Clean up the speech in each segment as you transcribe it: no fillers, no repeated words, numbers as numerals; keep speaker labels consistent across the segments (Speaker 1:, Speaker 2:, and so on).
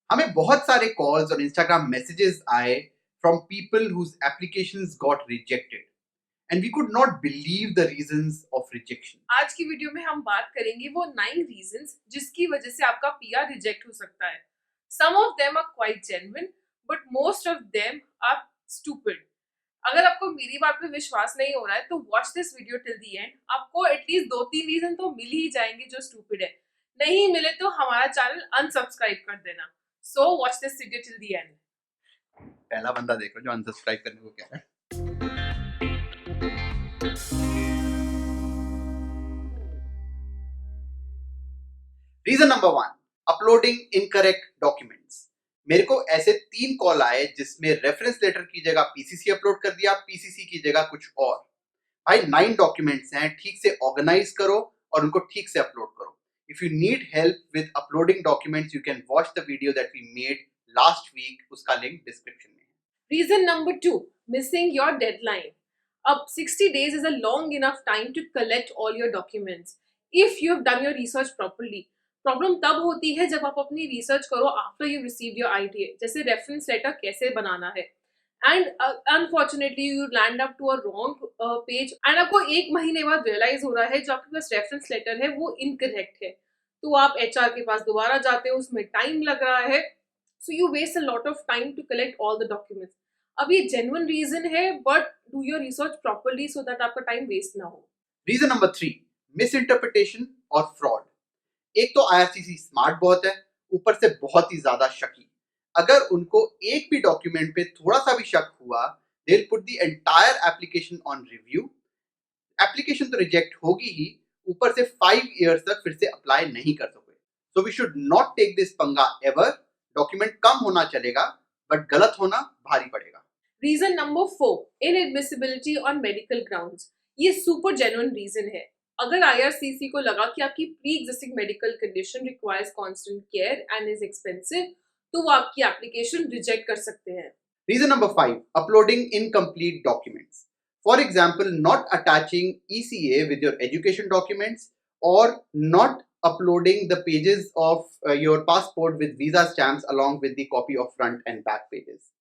Speaker 1: हमें बहुत सारे कॉल्स और इंस्टाग्राम मैसेजेस आए from people whose applications got rejected and we could not believe the reasons of rejection.
Speaker 2: आज की वीडियो में हम बात करेंगे वो 9 रीजंस जिसकी वजह से आपका पीआर रिजेक्ट हो सकता है। Some of them are quite genuine but most of them are stupid. अगर आपको मेरी बात पे विश्वास नहीं हो रहा है तो watch this video till the and. आपको एटलीस्ट 2-3 रीजन तो मिल ही जाएंगे जो स्टूपिड है। नहीं मिले तो हमारा चैनल अनसब्सक्राइब कर देना। So watch this video till the and.
Speaker 1: पहला बंदा देखो जो अनसब्सक्राइब करने को कह रहा है। Reason number 1, uploading incorrect documents. मेरे को ऐसे 3 कॉल आए जिसमें रेफरेंस लेटर की जगह पीसीसी अपलोड कर दिया, पीसीसी की जगह कुछ और। भाई 9 डॉक्यूमेंट्स हैं, ठीक से ऑर्गेनाइज करो और उनको ठीक से अपलोड करो। If you need help with uploading documents you can watch the video that we made last week, उसका लिंक डिस्क्रिप्शन में है।
Speaker 2: Reason number 2, missing your deadline. Up 60 days is a long enough time to collect all your documents if you have done your research properly. Problem तब होती है जब आप अपनी research करो after you receive your ITA, जैसे reference letter कैसे बनाना है, and unfortunately you land up to a wrong page एंड आपको 1 महीने बाद रियलाइज हो रहा है जो आपके पास रेफरेंस लेटर है वो इनकरेक्ट है। तो आप एचआर के पास दोबारा जाते हो, उसमें टाइम लग रहा है, so you waste a lot of time to collect all the documents. अब ये जेन्युइन रीजन है but do your research properly so that आपका टाइम वेस्ट ना हो।
Speaker 1: रीजन नंबर 3, मिसइंटरप्रिटेशन और फ्रॉड। एक तो आईआरसीसी स्मार्ट बहुत है, ऊपर से बहुत ही ज्यादा शकी। अगर उनको एक भी डॉक्यूमेंट पे थोड़ा सा भी शक हुआ, they will put the entire application on review. Application तो रिजेक्ट होगी ही, ऊपर से 5 इयर्स तक फिर से अप्लाई नहीं कर सकोगे। So we should not take this पंगा एवर। डॉक्यूमेंट कम होना चलेगा बट गलत होना भारी पड़ेगा।
Speaker 2: Reason number 4, inadmissibility on medical grounds. ये सुपर जेन्युइन रीजन है। अगर आईआरसीसी को लगा कि आपकी pre existing medical condition requires constant care and is expensive, तो वो आपकी एप्लीकेशन रिजेक्ट कर सकते हैं।
Speaker 1: Reason number 5, uploading incomplete documents. For example, not attaching ECA with your education documents or not uploading the pages of your passport with visa stamps along with the copy of front and back pages.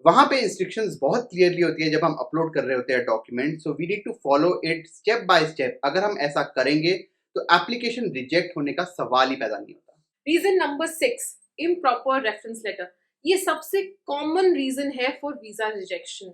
Speaker 1: वहां पे instructions बहुत clearly होती है जब हम upload कर रहे होते हैं document, so we need to follow it step by step. अगर हम ऐसा करेंगे तो एप्लीकेशन रिजेक्ट होने का सवाल ही पैदा नहीं होता।
Speaker 2: Reason number 6, improper reference letter. ये सबसे कॉमन रीजन है for visa rejection.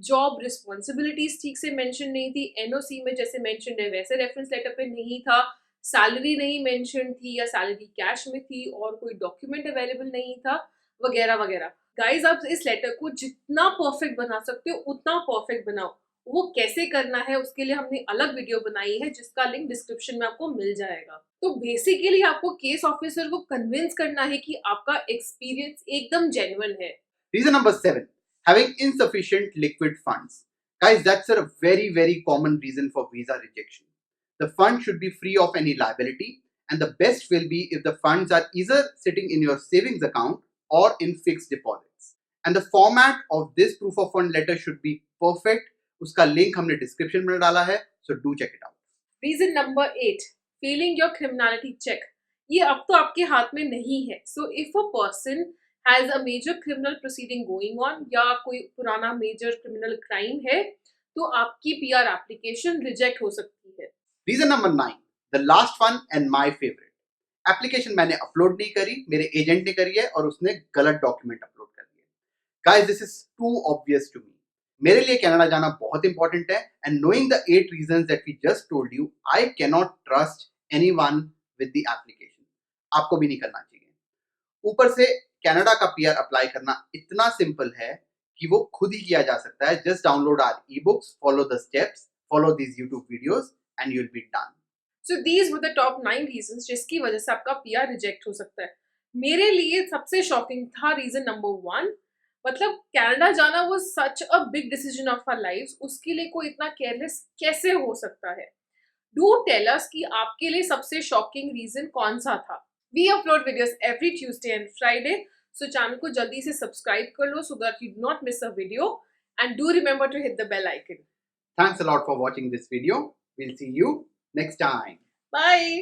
Speaker 2: Job responsibilities ठीक से मेंशन नहीं थी, एनओसी में जैसे मेंशन है वैसे रेफरेंस लेटर पे नहीं था, सैलरी नहीं मेंशन थी या सैलरी कैश में थी और कोई डॉक्यूमेंट अवेलेबल नहीं था, वगैरह वगैरह। गाइज, आप इस लेटर को जितना परफेक्ट बना सकते हो उतना परफेक्ट बनाओ। वो कैसे करना है उसके लिए हमने अलग वीडियो बनाई है जिसका लिंक डिस्क्रिप्शन में आपको मिल जाएगा। तो बेसिकली आपको केस ऑफिसर को कन्विंस करना है कि आपका एक्सपीरियंस एकदम जेन्युइन है।
Speaker 1: Reason number 7, having insufficient liquid funds. Guys, that's a very common reason for visa rejection. The fund should be free of any liability, and the best will be if the funds are either sitting in your savings account or in fixed deposits. And the format of this proof of fund letter should be perfect. उसका link हमने description में डाला है, so do check it out.
Speaker 2: Reason number 8, failing your criminality check. ये अब तो आपके हाथ में नहीं है। So if a person has a major criminal proceeding going on या कोई पुराना मेजर क्रिमिनल क्राइम है तो आपकी पीआर एप्लीकेशन रिजेक्ट हो सकती है।
Speaker 1: Reason number 9, the last one and my favourite. Application मैंने अपलोड नहीं करी, मेरे एजेंट ने करी है और उसने गलत डॉक्यूमेंट अपलोड कर दिए। Guys, this is too obvious to me. मेरे लिए कनाडा जाना बहुत इंपॉर्टेंट है and knowing the 8 reasons that we just told you, I can not trust anyone with the application. आपको भी नहीं करना चाहिए। ऊपर से कनाडा का पीआर अप्लाई करना इतना सिंपल है कि वो खुद ही किया जा सकता है। Just download our ebooks, follow the steps, follow these YouTube videos and you will be done.
Speaker 2: So these were the top 9 reasons जिसकी वजह से आपका पीआर रिजेक्ट हो सकता है। मेरे लिए सबसे शॉकिंग था रीजन नंबर 1। मतलब कनाडा जाना वो such a big decision of our lives, उसके लिए कोई इतना केयरलेस कैसे हो सकता है। डू टेल अस कि आपके लिए सबसे शॉकिंग रीजन कौन सा था। We upload videos every Tuesday and Friday, so channel को जल्दी से सब्सक्राइब कर लो so that you do not miss a video and do remember to hit the bell icon.
Speaker 1: Thanks a lot for watching this video. We'll see you next time.
Speaker 2: Bye.